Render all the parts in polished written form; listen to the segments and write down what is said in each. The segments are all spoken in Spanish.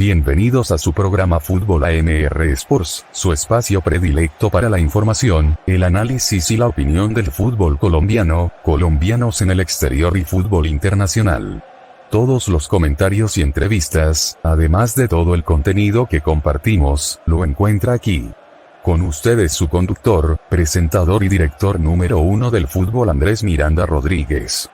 Bienvenidos a su programa Fútbol AMR Sports, su espacio predilecto para la información, el análisis y la opinión del fútbol colombiano, colombianos en el exterior y fútbol internacional. Todos los comentarios y entrevistas, además de todo el contenido que compartimos, lo encuentra aquí. Con ustedes su conductor, presentador y director número 1 del fútbol Andrés Miranda Rodríguez.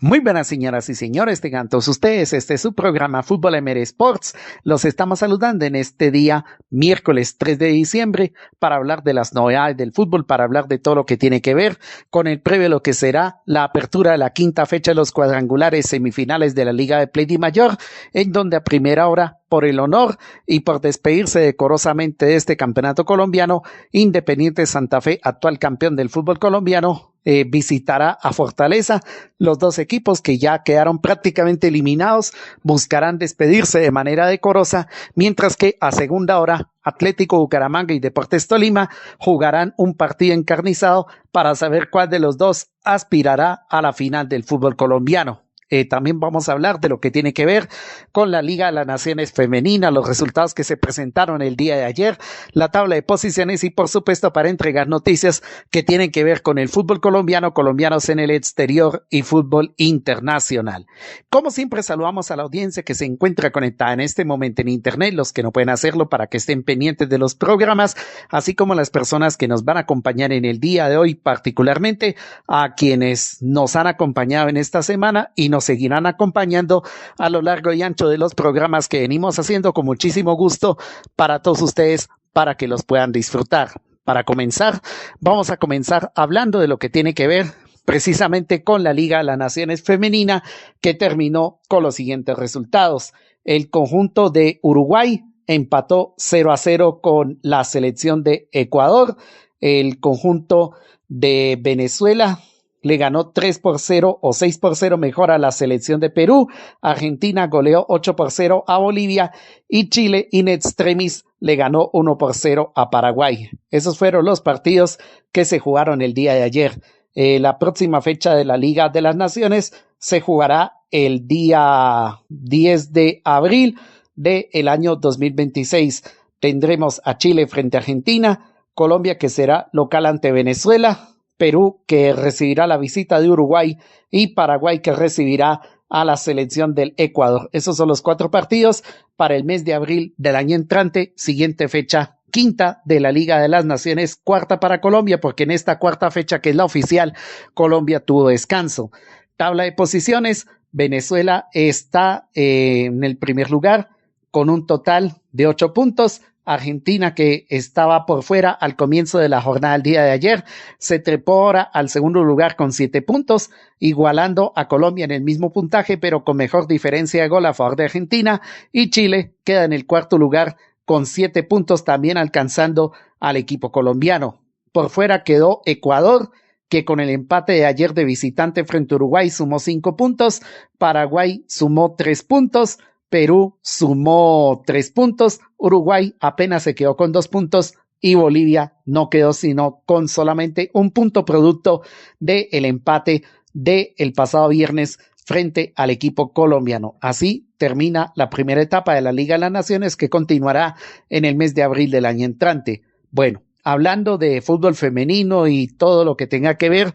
Muy buenas señoras y señores, tengan todos ustedes, este es su programa Fútbol AMR Sports. Los estamos saludando en este día, miércoles 3 de diciembre, para hablar de las novedades del fútbol, para hablar de todo lo que tiene que ver con el previo a lo que será la apertura de la quinta fecha de los cuadrangulares semifinales de la Liga de Play Mayor, en donde a primera hora, por el honor y por despedirse decorosamente de este campeonato colombiano, Independiente Santa Fe, actual campeón del fútbol colombiano, visitará a Fortaleza. Los dos equipos que ya quedaron prácticamente eliminados buscarán despedirse de manera decorosa, mientras que a segunda hora Atlético Bucaramanga y Deportes Tolima jugarán un partido encarnizado para saber cuál de los dos aspirará a la final del fútbol colombiano. También vamos a hablar de lo que tiene que ver con la Liga de las Naciones Femenina, los resultados que se presentaron el día de ayer, la tabla de posiciones y por supuesto para entregar noticias que tienen que ver con el fútbol colombiano, colombianos en el exterior y fútbol internacional. Como siempre saludamos a la audiencia que se encuentra conectada en este momento en internet, los que no pueden hacerlo para que estén pendientes de los programas, así como las personas que nos van a acompañar en el día de hoy, particularmente a quienes nos han acompañado en esta semana y nos seguirán acompañando a lo largo y ancho de los programas que venimos haciendo con muchísimo gusto para todos ustedes, para que los puedan disfrutar. Para comenzar, vamos a comenzar hablando de lo que tiene que ver precisamente con la Liga de las Naciones Femenina, que terminó con los siguientes resultados. El conjunto de Uruguay empató 0-0 con la selección de Ecuador. El conjunto de Venezuela le ganó 3-0 o 6-0 mejor a la selección de Perú. Argentina goleó 8-0 a Bolivia y Chile in extremis le ganó 1-0 a Paraguay. Esos fueron los partidos que se jugaron el día de ayer. La próxima fecha de la Liga de las Naciones se jugará el día 10 de abril del año 2026. Tendremos a Chile frente a Argentina, Colombia que será local ante Venezuela, Perú que recibirá la visita de Uruguay y Paraguay que recibirá a la selección del Ecuador. Esos son los 4 partidos para el mes de abril del año entrante, siguiente fecha, quinta de la Liga de las Naciones, cuarta para Colombia, porque en esta cuarta fecha, que es la oficial, Colombia tuvo descanso. Tabla de posiciones, Venezuela está en el primer lugar con un total de 8 puntos. Argentina, que estaba por fuera al comienzo de la jornada del día de ayer, se trepó ahora al segundo lugar con 7 puntos, igualando a Colombia en el mismo puntaje, pero con mejor diferencia de gol a favor de Argentina, y Chile queda en el cuarto lugar con 7 puntos, también alcanzando al equipo colombiano. Por fuera quedó Ecuador, que con el empate de ayer de visitante frente a Uruguay sumó 5 puntos, Paraguay sumó 3 puntos, Perú sumó 3 puntos, Uruguay apenas se quedó con 2 puntos y Bolivia no quedó sino con solamente 1 punto producto del empate del pasado viernes frente al equipo colombiano. Así termina la primera etapa de la Liga de las Naciones, que continuará en el mes de abril del año entrante. Bueno, hablando de fútbol femenino y todo lo que tenga que ver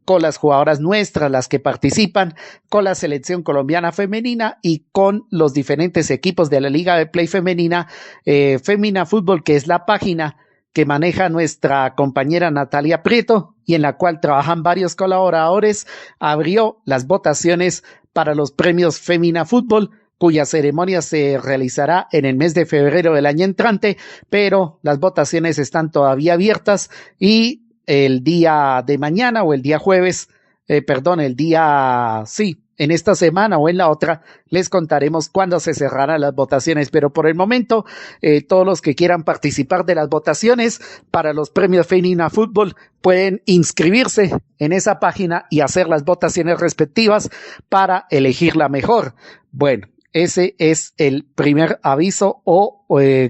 con las jugadoras nuestras, las que participan, con la selección colombiana femenina y con los diferentes equipos de la Liga de Play Femenina, Femina Fútbol, que es la página que maneja nuestra compañera Natalia Prieto y en la cual trabajan varios colaboradores, abrió las votaciones para los premios Femina Fútbol, cuya ceremonia se realizará en el mes de febrero del año entrante, pero las votaciones están todavía abiertas y el día de mañana o el día jueves, en esta semana o en la otra, les contaremos cuándo se cerrarán las votaciones, pero por el momento, todos los que quieran participar de las votaciones para los premios Femina Fútbol pueden inscribirse en esa página y hacer las votaciones respectivas para elegir la mejor. Bueno, ese es el primer aviso o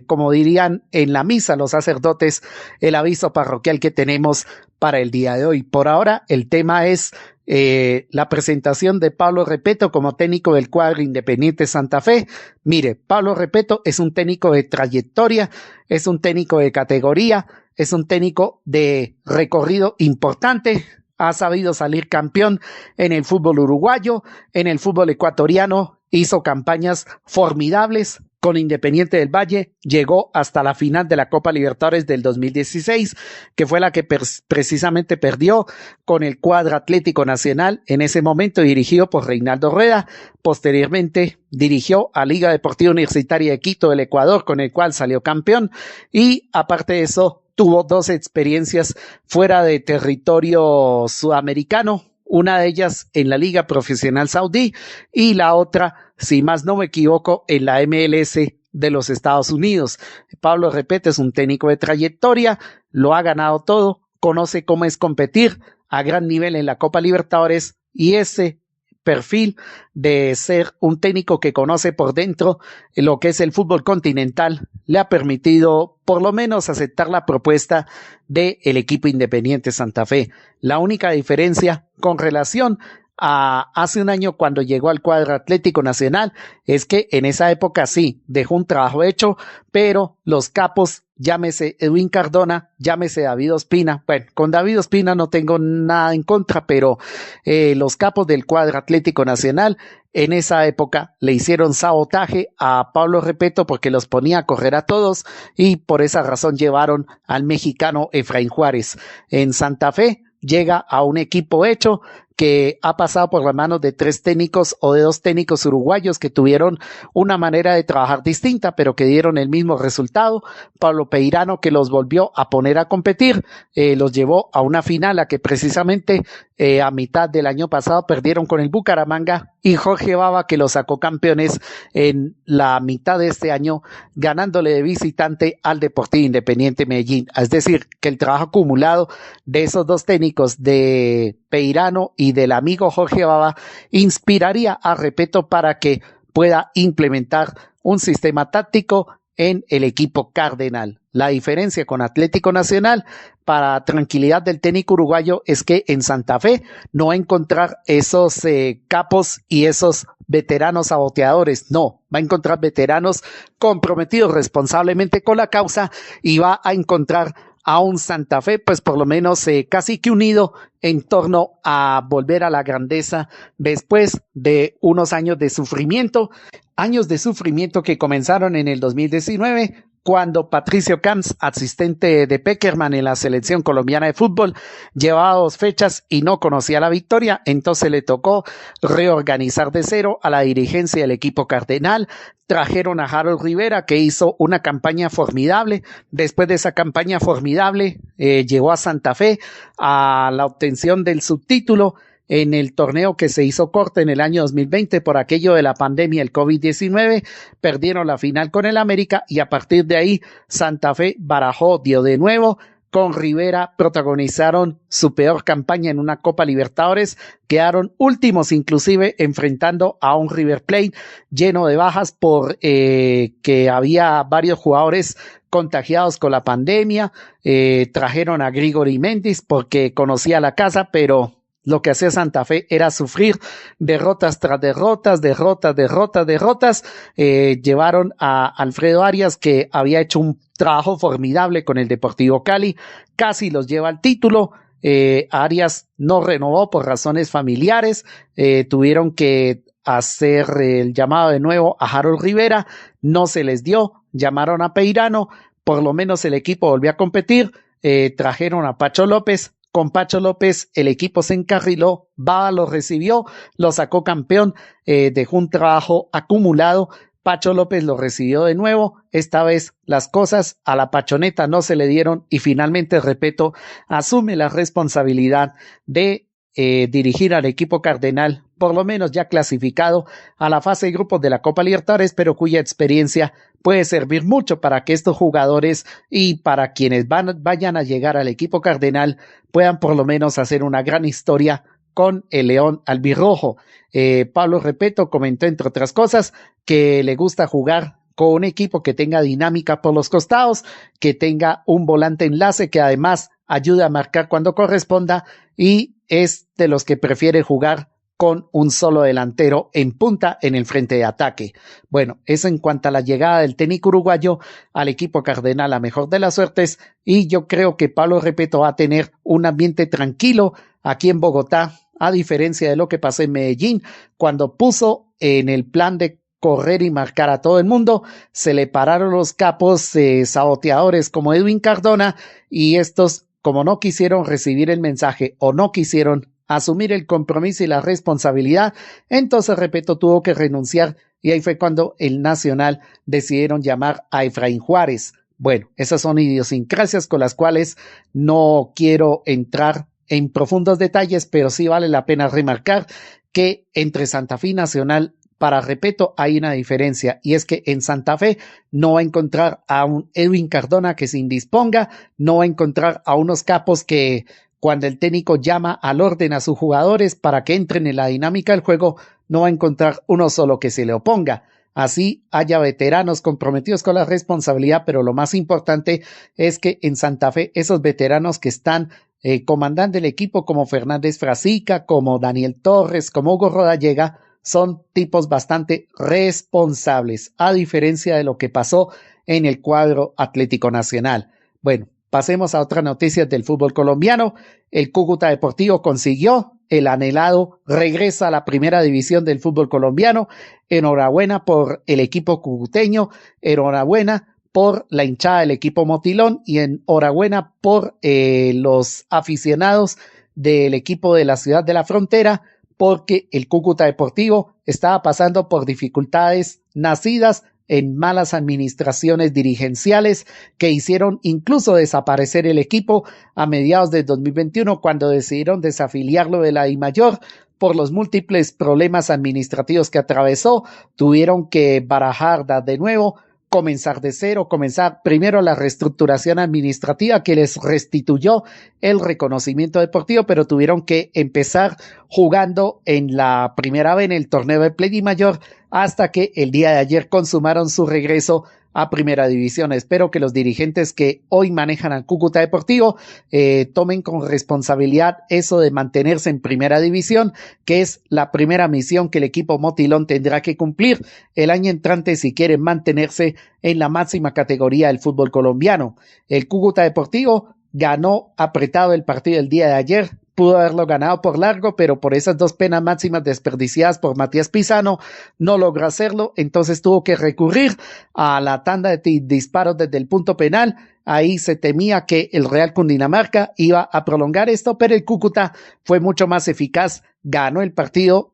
como dirían en la misa los sacerdotes, el aviso parroquial que tenemos para el día de hoy. Por ahora el tema es la presentación de Pablo Repeto como técnico del cuadro Independiente Santa Fe. Mire, Pablo Repeto es un técnico de trayectoria, es un técnico de categoría, es un técnico de recorrido importante, ha sabido salir campeón en el fútbol uruguayo, en el fútbol ecuatoriano, hizo campañas formidables con Independiente del Valle, llegó hasta la final de la Copa Libertadores del 2016, que fue la que precisamente perdió con el cuadro Atlético Nacional, en ese momento dirigido por Reinaldo Rueda. Posteriormente dirigió a Liga Deportiva Universitaria de Quito del Ecuador, con el cual salió campeón, y aparte de eso tuvo 2 experiencias fuera de territorio sudamericano, una de ellas en la Liga Profesional Saudí y la otra, si más no me equivoco, en la MLS de los Estados Unidos. Pablo Repeto es un técnico de trayectoria, lo ha ganado todo, conoce cómo es competir a gran nivel en la Copa Libertadores, y ese perfil de ser un técnico que conoce por dentro lo que es el fútbol continental le ha permitido por lo menos aceptar la propuesta del equipo Independiente Santa Fe. La única diferencia con relación a hace un año cuando llegó al cuadro Atlético Nacional es que en esa época sí dejó un trabajo hecho, pero los capos, llámese Edwin Cardona, llámese David Ospina, bueno, con David Ospina no tengo nada en contra, pero los capos del cuadro Atlético Nacional en esa época le hicieron sabotaje a Pablo Repeto porque los ponía a correr a todos, y por esa razón llevaron al mexicano Efraín Juárez. En Santa Fe llega a un equipo hecho que ha pasado por las manos de 3 técnicos o de 2 técnicos uruguayos que tuvieron una manera de trabajar distinta, pero que dieron el mismo resultado. Pablo Peirano, que los volvió a poner a competir, los llevó a una final a que precisamente a mitad del año pasado perdieron con el Bucaramanga, y Jorge Baba, que los sacó campeones en la mitad de este año, ganándole de visitante al Deportivo Independiente Medellín. Es decir, que el trabajo acumulado de esos 2 técnicos, de Peirano y del amigo Jorge Baba, inspiraría a Repeto para que pueda implementar un sistema táctico en el equipo cardenal. La diferencia con Atlético Nacional, para tranquilidad del técnico uruguayo, es que en Santa Fe no va a encontrar esos capos y esos veteranos saboteadores, no, va a encontrar veteranos comprometidos responsablemente con la causa, y va a encontrar a un Santa Fe, pues por lo menos casi que unido en torno a volver a la grandeza después de unos años de sufrimiento que comenzaron en el 2019, cuando Patricio Camps, asistente de Peckerman en la selección colombiana de fútbol, llevaba 2 fechas y no conocía la victoria. Entonces le tocó reorganizar de cero a la dirigencia del equipo cardenal. Trajeron a Harold Rivera, que hizo una campaña formidable. Después de esa campaña formidable, llegó a Santa Fe a la obtención del subtítulo en el torneo que se hizo corto en el año 2020 por aquello de la pandemia, el COVID-19, perdieron la final con el América, y a partir de ahí Santa Fe barajó, dio de nuevo. Con Rivera protagonizaron su peor campaña en una Copa Libertadores, quedaron últimos inclusive enfrentando a un River Plate lleno de bajas por que había varios jugadores contagiados con la pandemia. Trajeron a Grigori Méndez porque conocía la casa, pero lo que hacía Santa Fe era sufrir derrotas tras derrotas. Llevaron a Alfredo Arias, que había hecho un trabajo formidable con el Deportivo Cali, casi los lleva al título. Arias no renovó por razones familiares, tuvieron que hacer el llamado de nuevo a Harold Rivera, no se les dio, llamaron a Peirano, por lo menos el equipo volvió a competir, trajeron a Pacho López. Con Pacho López el equipo se encarriló, Baba lo recibió, lo sacó campeón, dejó un trabajo acumulado. Pacho López lo recibió de nuevo, esta vez las cosas a la Pachoneta no se le dieron, y finalmente Repeto asume la responsabilidad de dirigir al equipo cardenal, por lo menos ya clasificado a la fase de grupos de la Copa Libertadores, pero cuya experiencia puede servir mucho para que estos jugadores y para quienes vayan a llegar al equipo cardenal puedan por lo menos hacer una gran historia con el León albirrojo. Pablo Repeto comentó, entre otras cosas, que le gusta jugar con un equipo que tenga dinámica por los costados, que tenga un volante enlace que además ayuda a marcar cuando corresponda y es de los que prefiere jugar con un solo delantero en punta en el frente de ataque. Bueno, eso en cuanto a la llegada del técnico uruguayo al equipo cardenal, a mejor de las suertes, y yo creo que Pablo Repeto va a tener un ambiente tranquilo aquí en Bogotá, a diferencia de lo que pasó en Medellín, cuando puso en el plan de correr y marcar a todo el mundo, se le pararon los capos saboteadores como Edwin Cardona, y estos, como no quisieron recibir el mensaje o no quisieron asumir el compromiso y la responsabilidad, entonces Repeto tuvo que renunciar y ahí fue cuando el Nacional decidieron llamar a Efraín Juárez. Bueno, esas son idiosincrasias con las cuales no quiero entrar en profundos detalles, pero sí vale la pena remarcar que entre Santa Fe y Nacional, para Repeto, hay una diferencia, y es que en Santa Fe no va a encontrar a un Edwin Cardona que se indisponga, no va a encontrar a unos capos que cuando el técnico llama al orden a sus jugadores para que entren en la dinámica del juego, no va a encontrar uno solo que se le oponga. Así haya veteranos comprometidos con la responsabilidad, pero lo más importante es que en Santa Fe esos veteranos que están comandando el equipo, como Fernández Frasica, como Daniel Torres, como Hugo Rodallega, son tipos bastante responsables, a diferencia de lo que pasó en el cuadro Atlético Nacional. Bueno, pasemos a otras noticias del fútbol colombiano. El Cúcuta Deportivo consiguió el anhelado regreso a la primera división del fútbol colombiano. Enhorabuena por el equipo cucuteño, enhorabuena por la hinchada del equipo Motilón y enhorabuena por los aficionados del equipo de la ciudad de la Frontera, porque el Cúcuta Deportivo estaba pasando por dificultades nacidas en malas administraciones dirigenciales que hicieron incluso desaparecer el equipo a mediados de 2021 cuando decidieron desafiliarlo de la DIMAYOR por los múltiples problemas administrativos que atravesó. Tuvieron que barajar de nuevo, comenzar de cero, comenzar primero la reestructuración administrativa que les restituyó el reconocimiento deportivo, pero tuvieron que empezar jugando en la primera vez en el torneo de Play Mayor hasta que el día de ayer consumaron su regreso a primera división. Espero que los dirigentes que hoy manejan al Cúcuta Deportivo tomen con responsabilidad eso de mantenerse en primera división, que es la primera misión que el equipo Motilón tendrá que cumplir el año entrante si quieren mantenerse en la máxima categoría del fútbol colombiano. El Cúcuta Deportivo ganó apretado el partido del día de ayer, pudo haberlo ganado por largo, pero por esas dos penas máximas desperdiciadas por Matías Pizano, no logró hacerlo, entonces tuvo que recurrir a la tanda de disparos desde el punto penal. Ahí se temía que el Real Cundinamarca iba a prolongar esto, pero el Cúcuta fue mucho más eficaz, ganó el partido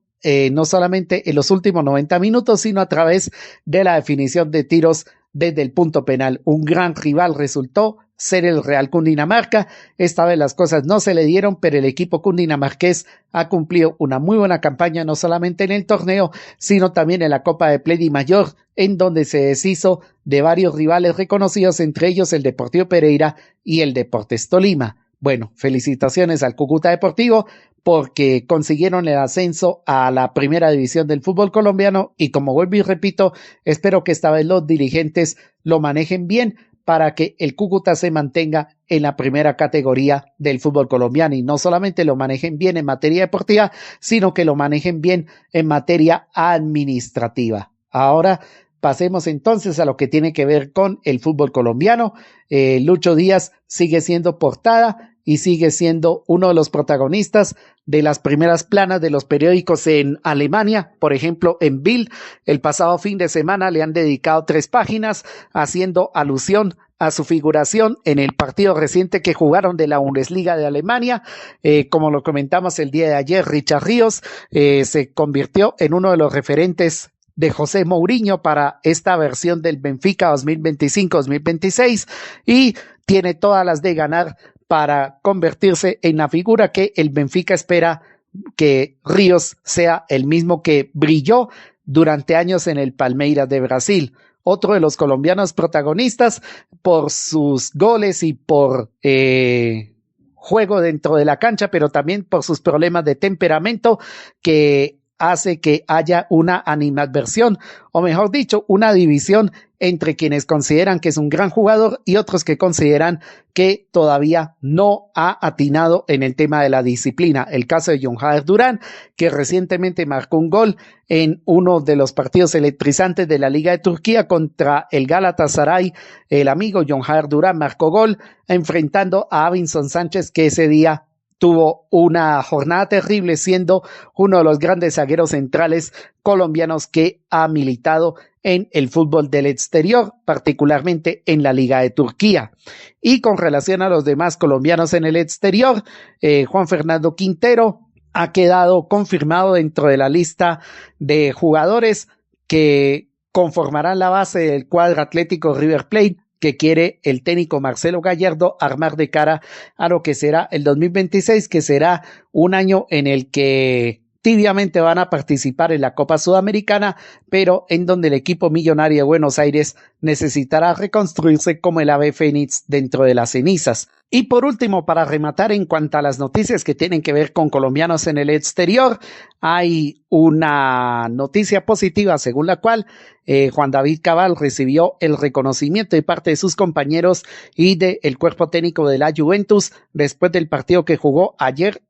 no solamente en los últimos 90 minutos, sino a través de la definición de tiros desde el punto penal. Un gran rival resultó ser el Real Cundinamarca. Esta vez las cosas no se le dieron, pero el equipo cundinamarqués ha cumplido una muy buena campaña, no solamente en el torneo, sino también en la Copa de Play Mayor, en donde se deshizo de varios rivales reconocidos, entre ellos el Deportivo Pereira y el Deportes Tolima. Bueno, felicitaciones al Cúcuta Deportivo porque consiguieron el ascenso a la primera división del fútbol colombiano y, como vuelvo y repito, espero que esta vez los dirigentes lo manejen bien para que el Cúcuta se mantenga en la primera categoría del fútbol colombiano y no solamente lo manejen bien en materia deportiva, sino que lo manejen bien en materia administrativa. Ahora pasemos entonces a lo que tiene que ver con el fútbol colombiano. Lucho Díaz sigue siendo portada y sigue siendo uno de los protagonistas de las primeras planas de los periódicos en Alemania. Por ejemplo, en Bild, el pasado fin de semana le han dedicado 3 páginas haciendo alusión a su figuración en el partido reciente que jugaron de la Bundesliga de Alemania. Como lo comentamos el día de ayer, Richard Ríos se convirtió en uno de los referentes de José Mourinho para esta versión del Benfica 2025-2026 y tiene todas las de ganar para convertirse en la figura que el Benfica espera que Ríos sea el mismo que brilló durante años en el Palmeiras de Brasil. Otro de los colombianos protagonistas por sus goles y por juego dentro de la cancha, pero también por sus problemas de temperamento que hace que haya una animadversión, o mejor dicho, una división entre quienes consideran que es un gran jugador y otros que consideran que todavía no ha atinado en el tema de la disciplina. El caso de John Durán, que recientemente marcó un gol en uno de los partidos electrizantes de la Liga de Turquía contra el Galatasaray. El amigo John Durán marcó gol enfrentando a Davinson Sánchez, que ese día tuvo una jornada terrible, siendo uno de los grandes zagueros centrales colombianos que ha militado en el fútbol del exterior, particularmente en la Liga de Turquía. Y con relación a los demás colombianos en el exterior, Juan Fernando Quintero ha quedado confirmado dentro de la lista de jugadores que conformarán la base del cuadro Atlético River Plate, que quiere el técnico Marcelo Gallardo armar de cara a lo que será el 2026, que será un año en el que tibiamente van a participar en la Copa Sudamericana, pero en donde el equipo millonario de Buenos Aires necesitará reconstruirse como el ave fénix dentro de las cenizas. Y por último, para rematar en cuanto a las noticias que tienen que ver con colombianos en el exterior, hay una noticia positiva según la cual Juan David Cabal recibió el reconocimiento de parte de sus compañeros y del cuerpo técnico de la Juventus después del partido que jugó ayer,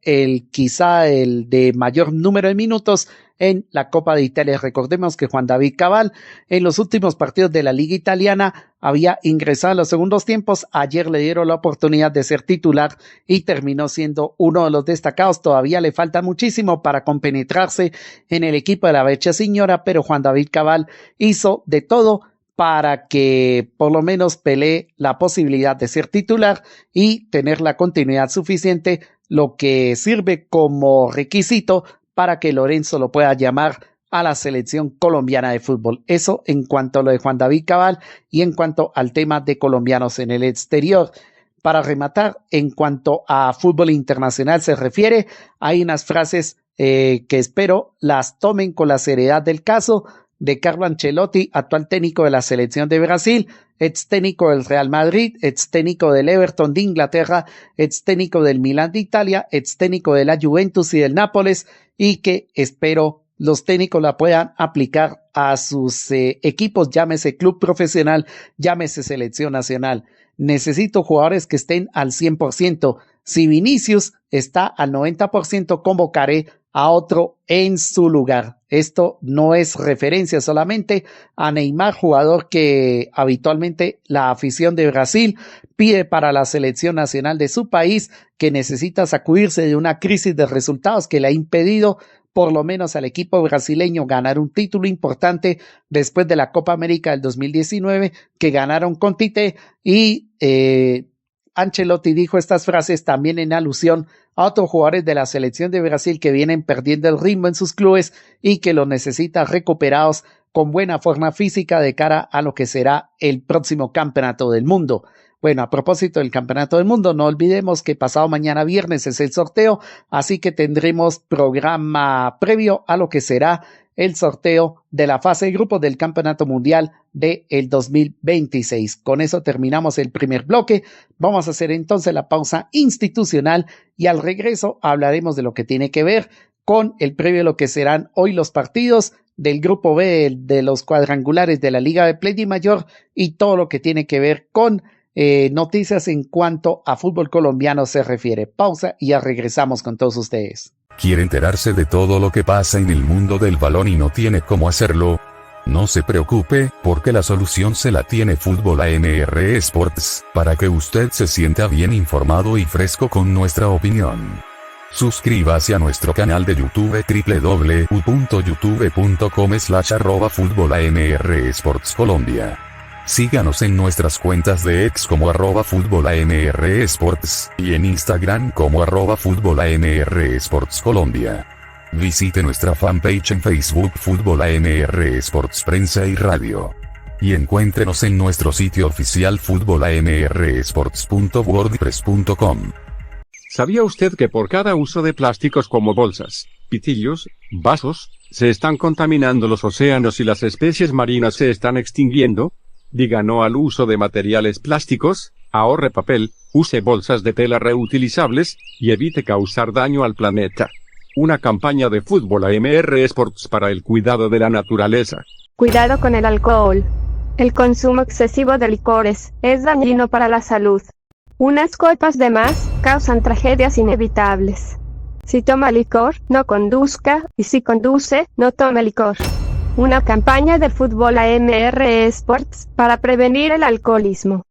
quizá el de mayor número de minutos en la Copa de Italia. Recordemos que Juan David Cabal en los últimos partidos de la Liga Italiana había ingresado en los segundos tiempos. Ayer le dieron la oportunidad de ser titular y terminó siendo uno de los destacados. Todavía le falta muchísimo para compenetrarse en el equipo de la Vecchia Signora, pero Juan David Cabal hizo de todo para que por lo menos pelee la posibilidad de ser titular y tener la continuidad suficiente, lo que sirve como requisito para que Lorenzo lo pueda llamar a la selección colombiana de fútbol. Eso en cuanto a lo de Juan David Cabal y en cuanto al tema de colombianos en el exterior. Para rematar, en cuanto a fútbol internacional se refiere, hay unas frases que espero las tomen con la seriedad del caso de Carlo Ancelotti, actual técnico de la selección de Brasil, ex técnico del Real Madrid, ex técnico del Everton de Inglaterra, ex técnico del Milan de Italia, ex técnico de la Juventus y del Nápoles, y que espero los técnicos la puedan aplicar a sus equipos, llámese club profesional, llámese selección nacional. Necesito jugadores que estén al 100%. Si Vinicius está al 90%, convocaré a otro en su lugar. Esto no es referencia solamente a Neymar, jugador que habitualmente la afición de Brasil pide para la selección nacional de su país, que necesita sacudirse de una crisis de resultados que le ha impedido por lo menos al equipo brasileño ganar un título importante después de la Copa América del 2019 que ganaron con Tite. Y Ancelotti dijo estas frases también en alusión a otros jugadores de la selección de Brasil que vienen perdiendo el ritmo en sus clubes y que los necesita recuperados con buena forma física de cara a lo que será el próximo campeonato del mundo. Bueno, a propósito del Campeonato del Mundo, no olvidemos que pasado mañana viernes es el sorteo, así que tendremos programa previo a lo que será el sorteo de la fase de grupos del Campeonato Mundial del 2026. Con eso terminamos el primer bloque. Vamos a hacer entonces la pausa institucional y al regreso hablaremos de lo que tiene que ver con el previo de lo que serán hoy los partidos del Grupo B de los cuadrangulares de la Liga de Play Mayor y todo lo que tiene que ver con noticias en cuanto a fútbol colombiano se refiere. Pausa y ya regresamos con todos ustedes. ¿Quiere enterarse de todo lo que pasa en el mundo del balón y no tiene cómo hacerlo? No se preocupe, porque la solución se la tiene Fútbol AMR Sports, para que usted se sienta bien informado y fresco con nuestra opinión. Suscríbase a nuestro canal de YouTube www.youtube.com/@futbolamr-sports-colombia. Síganos en nuestras cuentas de X como @futbolamr-sports y en Instagram como @futbolamr-sports-colombia. Visite nuestra fanpage en Facebook Fútbol AMR Sports Prensa y Radio. Y encuéntrenos en nuestro sitio oficial futbolamrsports.wordpress.com. ¿Sabía usted que por cada uso de plásticos como bolsas, pitillos, vasos, se están contaminando los océanos y las especies marinas se están extinguiendo? Diga no al uso de materiales plásticos, ahorre papel, use bolsas de tela reutilizables, y evite causar daño al planeta. Una campaña de fútbol AMR Sports para el cuidado de la naturaleza. Cuidado con el alcohol. El consumo excesivo de licores es dañino para la salud. Unas copas de más causan tragedias inevitables. Si toma licor, no conduzca, y si conduce, no tome licor. Una campaña de fútbol AMR Sports para prevenir el alcoholismo.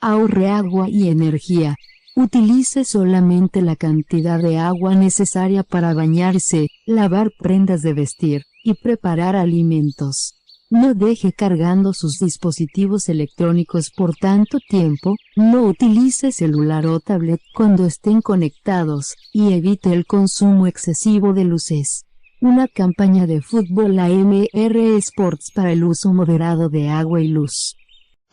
Ahorre agua y energía. Utilice solamente la cantidad de agua necesaria para bañarse, lavar prendas de vestir y preparar alimentos. No deje cargando sus dispositivos electrónicos por tanto tiempo, no utilice celular o tablet cuando estén conectados, y evite el consumo excesivo de luces. Una campaña de fútbol AMR Sports para el uso moderado de agua y luz.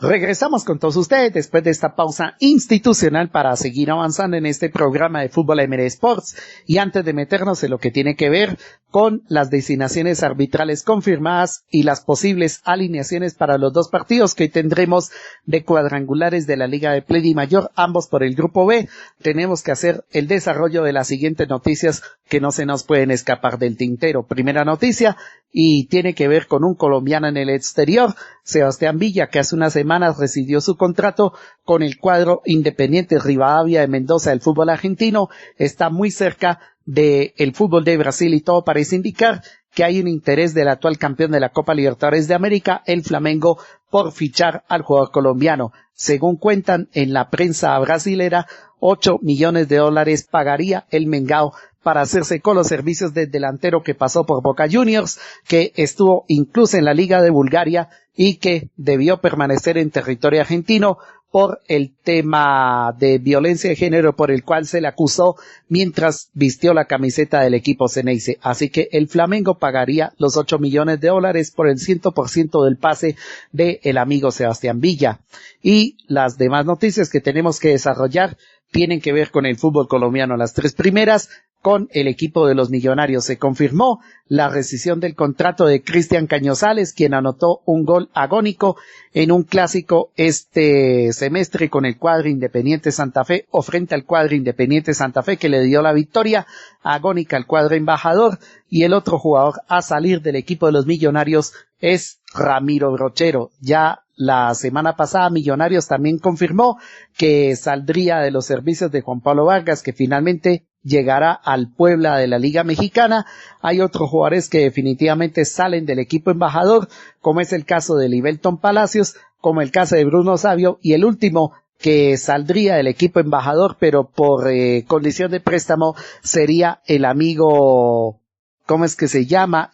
Regresamos con todos ustedes después de esta pausa institucional para seguir avanzando en este programa de Fútbol AMR Sports, y antes de meternos en lo que tiene que ver con las designaciones arbitrales confirmadas y las posibles alineaciones para los dos partidos que tendremos de cuadrangulares de la Liga de Play Mayor, ambos por el Grupo B, tenemos que hacer el desarrollo de las siguientes noticias que no se nos pueden escapar del tintero. Primera noticia, y tiene que ver con un colombiano en el exterior, Sebastián Villa, que hace unas semanas rescindió su contrato con el cuadro Independiente Rivadavia de Mendoza del fútbol argentino. Está muy cerca del fútbol de Brasil y todo parece indicar que hay un interés del actual campeón de la Copa Libertadores de América, el Flamengo, por fichar al jugador colombiano. Según cuentan en la prensa brasilera, $8 millones pagaría el Mengao para hacerse con los servicios del delantero que pasó por Boca Juniors, que estuvo incluso en la Liga de Bulgaria y que debió permanecer en territorio argentino por el tema de violencia de género por el cual se le acusó mientras vistió la camiseta del equipo Ceneice. Así que el Flamengo pagaría los $8 millones por el 100% del pase de el amigo Sebastián Villa. Y las demás noticias que tenemos que desarrollar tienen que ver con el fútbol colombiano. Las tres primeras, con el equipo de los Millonarios. Se confirmó la rescisión del contrato de Cristian Cañizales, quien anotó un gol agónico en un clásico este semestre con el cuadro Independiente Santa Fe, o frente al cuadro Independiente Santa Fe, que le dio la victoria agónica al cuadro embajador. Y el otro jugador a salir del equipo de los Millonarios es Ramiro Brochero. Ya la semana pasada Millonarios también confirmó que saldría de los servicios de Juan Pablo Vargas, que finalmente llegará al Puebla de la Liga Mexicana. Hay otros jugadores que definitivamente salen del equipo embajador, como es el caso de Libelton Palacios, como el caso de Bruno Savio, y el último que saldría del equipo embajador, pero por condición de préstamo, sería el amigo, ¿cómo es que se llama?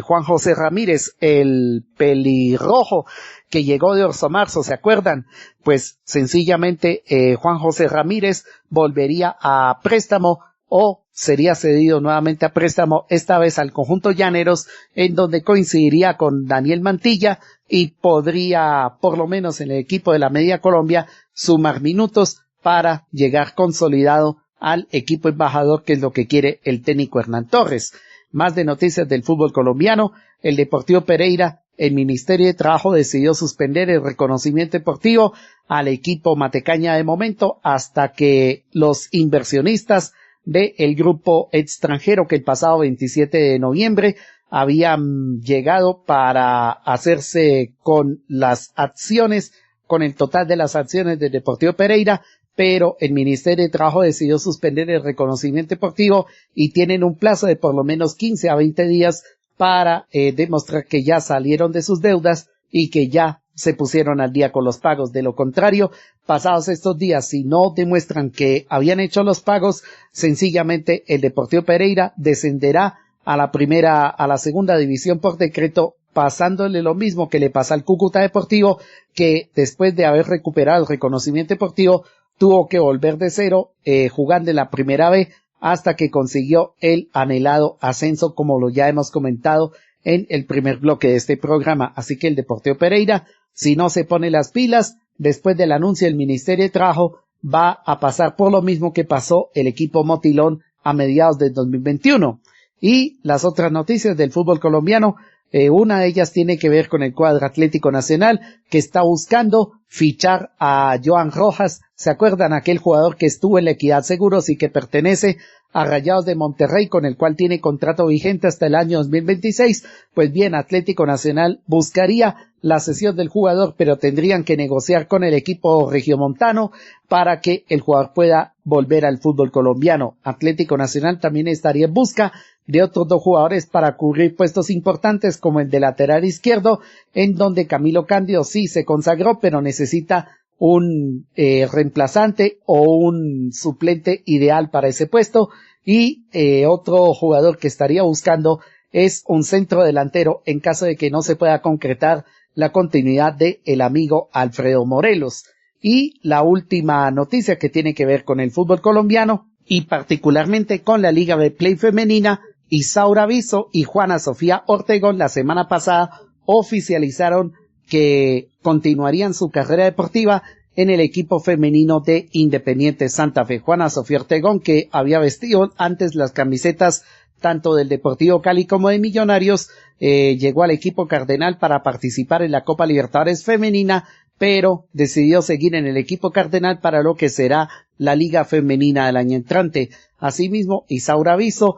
Juan José Ramírez, el pelirrojo, que llegó de Orso Marzo, ¿se acuerdan? Pues sencillamente Juan José Ramírez volvería a préstamo o sería cedido nuevamente a préstamo, esta vez al conjunto Llaneros, en donde coincidiría con Daniel Mantilla y podría, por lo menos en el equipo de la Media Colombia, sumar minutos para llegar consolidado al equipo embajador, que es lo que quiere el técnico Hernán Torres. Más de noticias del fútbol colombiano. El Deportivo Pereira, el Ministerio de Trabajo decidió suspender el reconocimiento deportivo al equipo Matecaña de momento hasta que los inversionistas del grupo extranjero, que el pasado 27 de noviembre habían llegado para hacerse con las acciones, con el total de las acciones del Deportivo Pereira, pero el Ministerio de Trabajo decidió suspender el reconocimiento deportivo y tienen un plazo de por lo menos 15 a 20 días para demostrar que ya salieron de sus deudas y que ya se pusieron al día con los pagos. De lo contrario, pasados estos días, si no demuestran que habían hecho los pagos, sencillamente el Deportivo Pereira descenderá a la segunda división por decreto, pasándole lo mismo que le pasa al Cúcuta Deportivo, que después de haber recuperado el reconocimiento deportivo tuvo que volver de cero, jugando en la primera B, hasta que consiguió el anhelado ascenso, como lo ya hemos comentado en el primer bloque de este programa. Así que el Deportivo Pereira, si no se pone las pilas, después del anuncio del Ministerio de Trabajo, va a pasar por lo mismo que pasó el equipo Motilón a mediados del 2021. Y las otras noticias del fútbol colombiano, Una de ellas tiene que ver con el cuadro Atlético Nacional, que está buscando fichar a Johan Rojas. ¿Se acuerdan? Aquel jugador que estuvo en la Equidad Seguros y que pertenece a Rayados de Monterrey, con el cual tiene contrato vigente hasta el año 2026. Pues bien, Atlético Nacional buscaría la cesión del jugador, pero tendrían que negociar con el equipo regiomontano para que el jugador pueda volver al fútbol colombiano. Atlético Nacional también estaría en busca de otros 2 jugadores para cubrir puestos importantes, como el de lateral izquierdo, en donde Camilo Cándido sí se consagró, pero necesita un reemplazante o un suplente ideal para ese puesto. Y otro jugador que estaría buscando es un centro delantero en caso de que no se pueda concretar la continuidad de el amigo Alfredo Morelos. Y la última noticia que tiene que ver con el fútbol colombiano y particularmente con la Liga de Play femenina, Isaura Viso y Juana Sofía Ortegón la semana pasada oficializaron que continuarían su carrera deportiva en el equipo femenino de Independiente Santa Fe. Juana Sofía Ortegón, que había vestido antes las camisetas tanto del Deportivo Cali como de Millonarios, llegó al equipo cardenal para participar en la Copa Libertadores femenina, pero decidió seguir en el equipo cardenal para lo que será la Liga Femenina del año entrante. Asimismo, Isaura Viso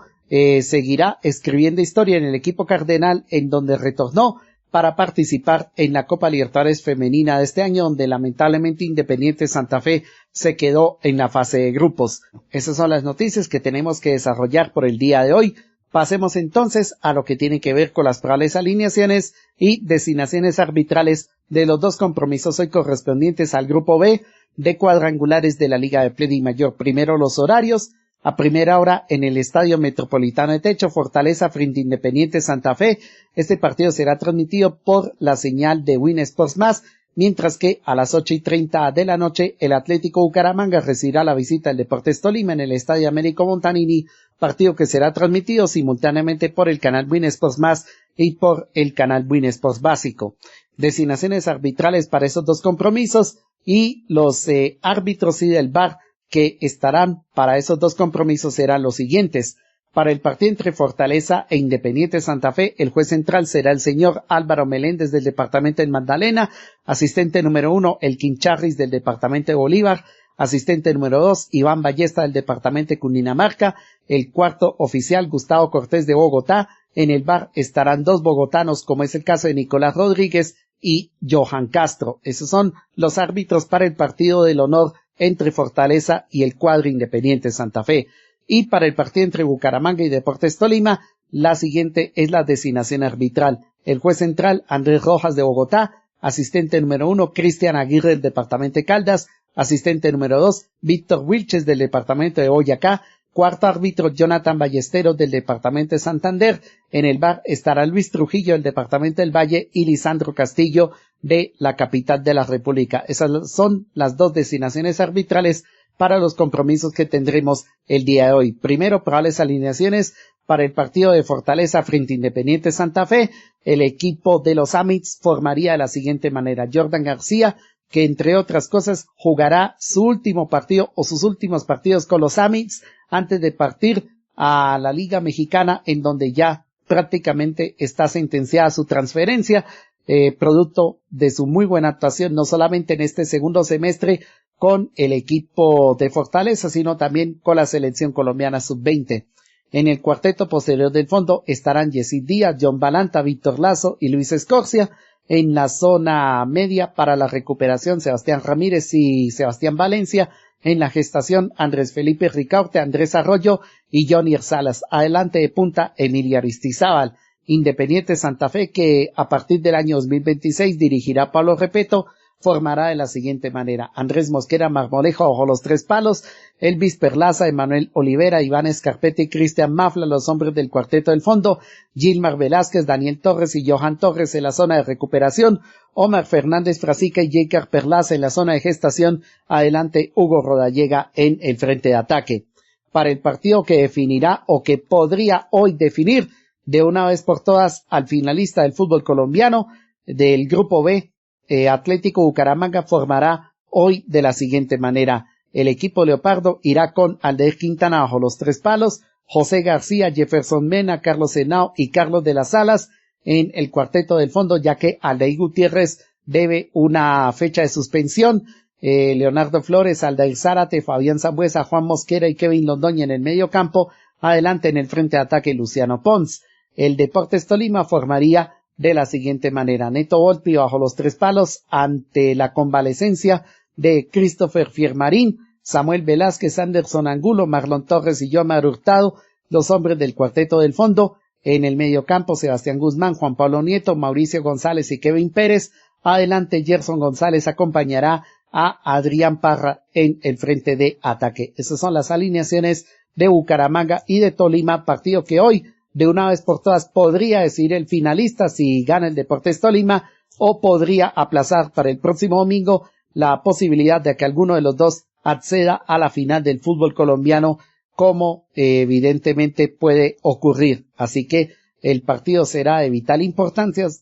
seguirá escribiendo historia en el equipo cardenal, en donde retornó para participar en la Copa Libertadores femenina de este año, donde lamentablemente Independiente Santa Fe se quedó en la fase de grupos. Esas son las noticias que tenemos que desarrollar por el día de hoy. Pasemos entonces a lo que tiene que ver con las probables alineaciones y designaciones arbitrales de los 2 compromisos hoy correspondientes al grupo B de cuadrangulares de la Liga de Play Mayor. Primero, los horarios. A primera hora en el Estadio Metropolitano de Techo, Fortaleza frente a Independiente Santa Fe. Este partido será transmitido por la señal de Win Sports Más, mientras que a las 8:30 de la noche el Atlético Bucaramanga recibirá la visita del Deportes Tolima en el Estadio Américo Montanini, partido que será transmitido simultáneamente por el canal Win Sports Más y por el canal Win Sports Básico. Designaciones arbitrales para esos 2 compromisos y los árbitros y del VAR que estarán para esos 2 compromisos serán los siguientes. Para el partido entre Fortaleza e Independiente Santa Fe, el juez central será el señor Álvaro Meléndez del departamento del Magdalena, asistente número 1, el Quincharris del departamento de Bolívar, asistente número 2, Iván Ballesta del departamento de Cundinamarca, el cuarto oficial Gustavo Cortés de Bogotá. En el VAR estarán 2 bogotanos, como es el caso de Nicolás Rodríguez y Johan Castro. Esos son los árbitros para el partido del honor entre Fortaleza y el cuadro Independiente Santa Fe. Y para el partido entre Bucaramanga y Deportes Tolima, la siguiente es la designación arbitral. El juez central, Andrés Rojas de Bogotá, asistente número 1, Cristian Aguirre del departamento de Caldas, asistente número 2, Víctor Wilches del departamento de Boyacá, cuarto árbitro, Jonathan Ballesteros del departamento de Santander. En el VAR estará Luis Trujillo del departamento del Valle y Lisandro Castillo de la capital de la República. Esas son las 2 designaciones arbitrales para los compromisos que tendremos el día de hoy. Primero, probables alineaciones para el partido de Fortaleza frente a Independiente Santa Fe. El equipo de los Amids formaría de la siguiente manera: Jordan García, que entre otras cosas jugará su último partido o sus últimos partidos con los Amids antes de partir a la Liga Mexicana, en donde ya prácticamente está sentenciada su transferencia, producto de su muy buena actuación, no solamente en este segundo semestre con el equipo de Fortaleza, sino también con la selección colombiana sub-20. En el cuarteto posterior del fondo estarán Yesid Díaz, John Balanta, Víctor Lazo y Luis Escorcia. En la zona media para la recuperación, Sebastián Ramírez y Sebastián Valencia. En la gestación, Andrés Felipe Ricaurte, Andrés Arroyo y Johnny Salas. Adelante de punta, Emilia Aristizábal. Independiente Santa Fe, que a partir del año 2026 dirigirá Pablo Repeto, formará de la siguiente manera: Andrés Mosquera Marmolejo bajo los 3 palos, Elvis Perlaza, Emanuel Olivera, Iván Escarpete y Cristian Mafla, los hombres del cuarteto del fondo, Gilmar Velázquez, Daniel Torres y Johan Torres en la zona de recuperación, Omar Fernández Frasica y Jaker Perlaza en la zona de gestación, adelante Hugo Rodallega en el frente de ataque. Para el partido que definirá o que podría hoy definir de una vez por todas al finalista del fútbol colombiano del grupo B, Atlético Bucaramanga formará hoy de la siguiente manera: el equipo Leopardo irá con Aldair Quintana bajo los 3 palos, José García, Jefferson Mena, Carlos Henao y Carlos de las Alas. en el cuarteto del fondo, ya que Aldair Gutiérrez debe una fecha de suspensión. Leonardo Flores, Aldair Zárate, Fabián Sambueza, Juan Mosquera y Kevin Londoña en el medio campo. Adelante en el frente de ataque Luciano Pons. El Deportes Tolima formaría de la siguiente manera: Neto Volpi bajo los 3 palos ante la convalecencia de Christopher Fiermarín, Samuel Velázquez, Anderson Angulo, Marlon Torres y Yomar Hurtado, los hombres del cuarteto del fondo. En el medio campo Sebastián Guzmán, Juan Pablo Nieto, Mauricio González y Kevin Pérez. Adelante Gerson González acompañará a Adrián Parra en el frente de ataque. Esas son las alineaciones de Bucaramanga y de Tolima, partido que hoy de una vez por todas podría decidir el finalista si gana el Deportes Tolima, o podría aplazar para el próximo domingo la posibilidad de que alguno de los dos acceda a la final del fútbol colombiano, como evidentemente puede ocurrir. Así que el partido será de vital importancia.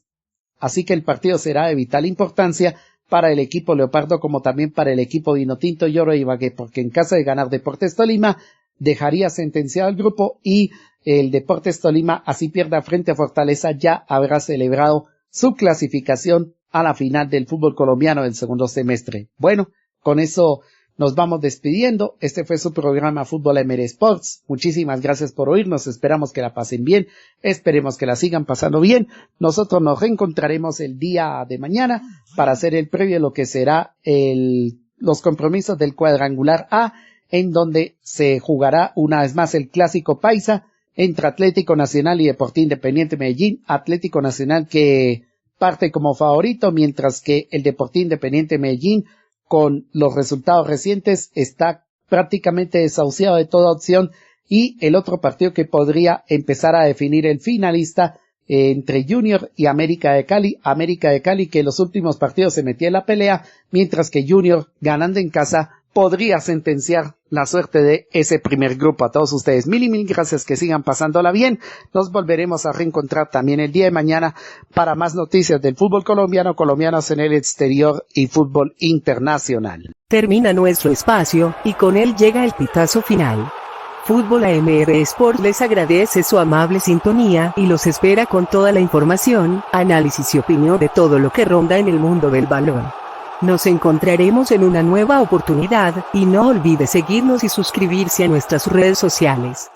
Para el equipo Leopardo, como también para el equipo Vinotinto y Oro de Ibagué, porque en caso de ganar Deportes Tolima dejaría sentenciado el grupo, y el Deportes Tolima, así pierda frente a Fortaleza, ya habrá celebrado su clasificación a la final del fútbol colombiano del segundo semestre. Bueno, con eso nos vamos despidiendo. Este fue su programa Fútbol MR Sports. Muchísimas gracias por oírnos. Esperamos que la pasen bien. Esperemos que la sigan pasando bien. Nosotros nos reencontraremos el día de mañana para hacer el previo de lo que será los compromisos del cuadrangular A, en donde se jugará una vez más el clásico paisa entre Atlético Nacional y Deportivo Independiente Medellín. Atlético Nacional que parte como favorito, mientras que el Deportivo Independiente Medellín, con los resultados recientes, está prácticamente desahuciado de toda opción. Y el otro partido que podría empezar a definir el finalista entre Junior y América de Cali, que en los últimos partidos se metía en la pelea, mientras que Junior, ganando en casa, podría sentenciar la suerte de ese primer grupo. A todos ustedes, mil y mil gracias, que sigan pasándola bien. Nos volveremos a reencontrar también el día de mañana para más noticias del fútbol colombiano, colombianos en el exterior y fútbol internacional. Termina nuestro espacio, y con él llega el pitazo final. Fútbol AMR Sport les agradece su amable sintonía y los espera con toda la información, análisis y opinión de todo lo que ronda en el mundo del balón. Nos encontraremos en una nueva oportunidad, y no olvide seguirnos y suscribirse a nuestras redes sociales.